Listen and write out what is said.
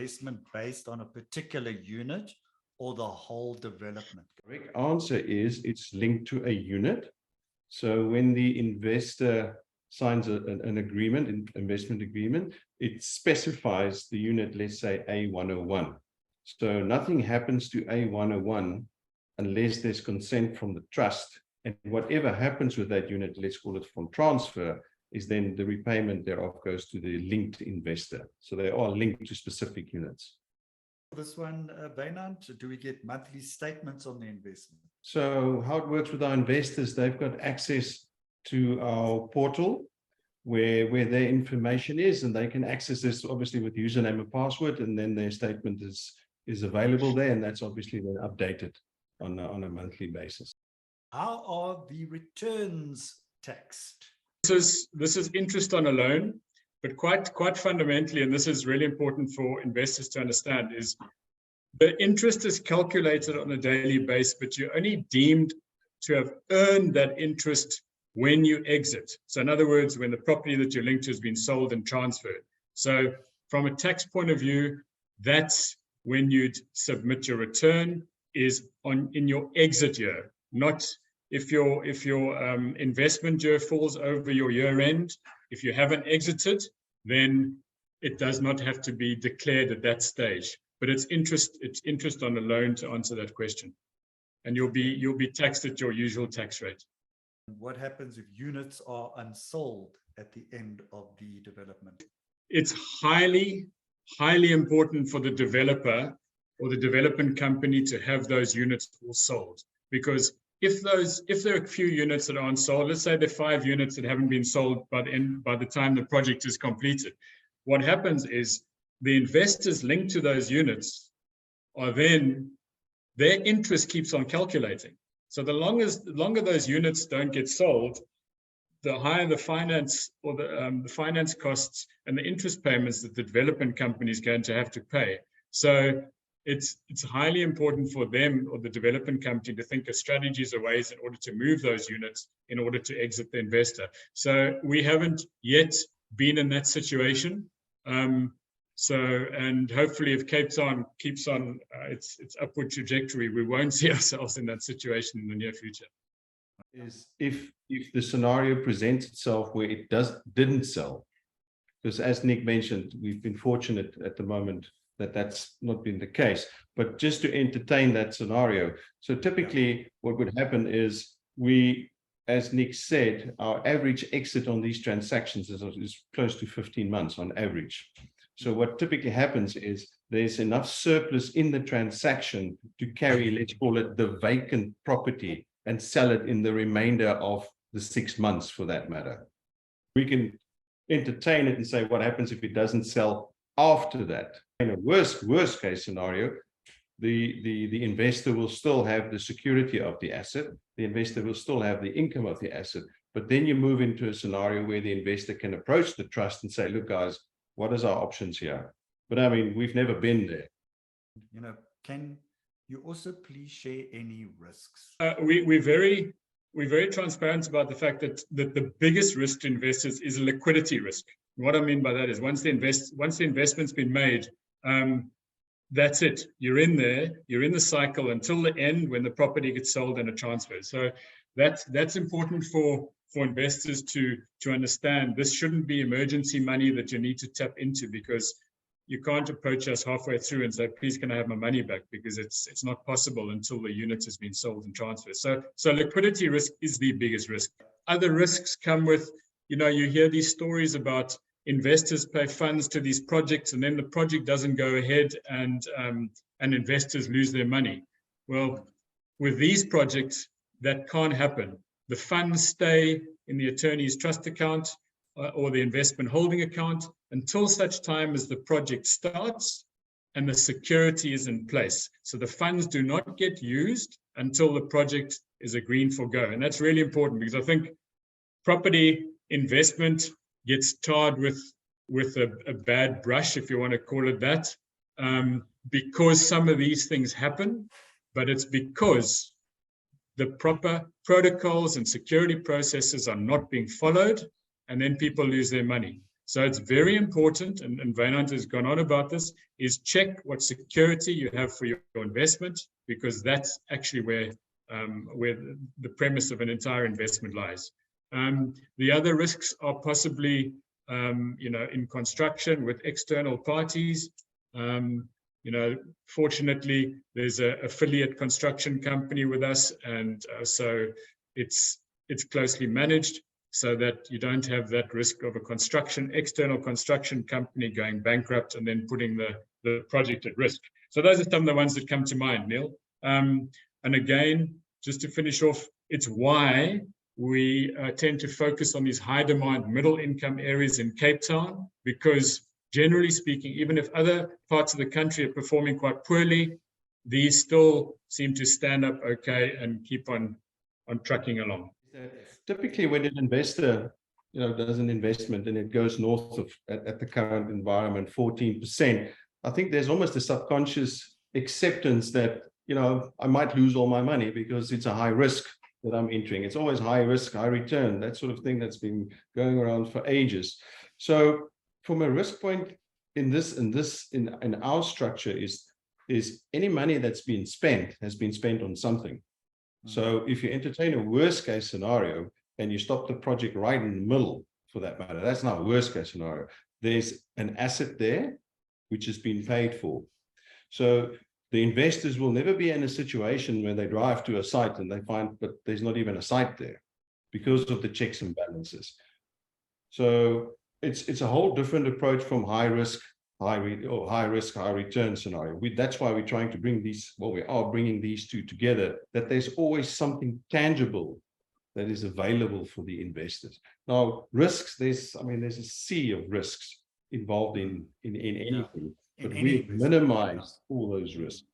investment based on a particular unit or the whole development? Correct answer is it's linked to a unit. So when the investor signs an agreement, an investment agreement, it specifies the unit, let's say A101. So nothing happens to A101 unless there's consent from the trust. And whatever happens with that unit, let's call it from transfer, is then the repayment thereof goes to the linked investor. So they are linked to specific units. This one, Bainant, do we get monthly statements on the investment? So how it works with our investors, they've got access to our portal where their information is, and they can access this obviously with username and password, and then their statement is available there, and that's obviously then updated on a monthly basis. How are the returns taxed? This is interest on a loan, but quite fundamentally, and this is really important for investors to understand, is the interest is calculated on a daily basis, but you're only deemed to have earned that interest when you exit. So in other words, when the property that you're linked to has been sold and transferred. So from a tax point of view, that's when you'd submit your return, is in your exit year, not if your investment year falls over your year end. If you haven't exited, then it does not have to be declared at that stage. But it's interest on a loan, to answer that question, and you'll be taxed at your usual tax rate. What happens if units are unsold at the end of the development? It's highly important for the developer or the development company to have those units all sold, because if there are a few units that aren't sold, let's say there are 5 units that haven't been sold by the time the project is completed, what happens is the investors linked to those units are then, their interest keeps on calculating. So the longer those units don't get sold, the higher the finance or the finance costs and the interest payments that the development company is going to have to pay. So it's highly important for them or the development company to think of strategies or ways in order to move those units in order to exit the investor. So we haven't yet been in that situation. And hopefully if Cape Town keeps on its upward trajectory, we won't see ourselves in that situation in the near future. Is if the scenario presents itself where it didn't sell, because as Nick mentioned, we've been fortunate at the moment that that's not been the case, but just to entertain that scenario. So typically what would happen is as Nick said, our average exit on these transactions is close to 15 months on average. So what typically happens is there's enough surplus in the transaction to carry, let's call it, the vacant property and sell it in the remainder of the 6 months, for that matter. We can entertain it and say, what happens if it doesn't sell after that? In a worst case scenario, the investor will still have the security of the asset. The investor will still have the income of the asset. But then you move into a scenario where the investor can approach the trust and say, look, guys, what is our options here? But I mean, we've never been there. Can you also please share any risks? We're very transparent about the fact that the biggest risk to investors is a liquidity risk. What I mean by that is once the investment's been made, that's it. You're in the cycle until the end when the property gets sold and it transfers. So that's important for investors to understand. This shouldn't be emergency money that you need to tap into, because you can't approach us halfway through and say, please, can I have my money back? Because it's not possible until the unit has been sold and transferred. So liquidity risk is the biggest risk. Other risks come with, you hear these stories about investors pay funds to these projects and then the project doesn't go ahead and investors lose their money. Well, with these projects, that can't happen. The funds stay in the attorney's trust account or the investment holding account until such time as the project starts and the security is in place. So the funds do not get used until the project is a green for go. And that's really important, because I think property investment gets tarred with a bad brush, if you want to call it that, because some of these things happen, but it's because the proper protocols and security processes are not being followed, and then people lose their money. So it's very important, and Wynand has gone on about this, is check what security you have for your investment, because that's actually where the premise of an entire investment lies. The other risks are possibly, in construction with external parties. Fortunately, there's an affiliate construction company with us, and so it's closely managed so that you don't have that risk of external construction company going bankrupt and then putting the project at risk. So those are some of the ones that come to mind, Neil. And again, just to finish off, it's why we tend to focus on these high demand middle income areas in Cape Town, because generally speaking, even if other parts of the country are performing quite poorly, these still seem to stand up okay and keep on trucking along. Typically, when an investor does an investment and it goes north of, at the current environment, 14%, I think there's almost a subconscious acceptance that I might lose all my money because it's a high risk that I'm entering. It's always high risk, high return, that sort of thing that's been going around for ages. So from a risk point in our structure is any money that's been spent has been spent on something. So if you entertain a worst case scenario and you stop the project right in the middle, for that matter, that's not a worst case scenario. There's an asset there which has been paid for. So the investors will never be in a situation where they drive to a site and they find, but there's not even a site there because of the checks and balances. So it's a whole different approach from high risk, high return scenario. That's why we're trying to bring these, we are bringing these two together, that there's always something tangible that is available for the investors. Now, risks, there's a sea of risks involved in anything, but we minimize all those risks.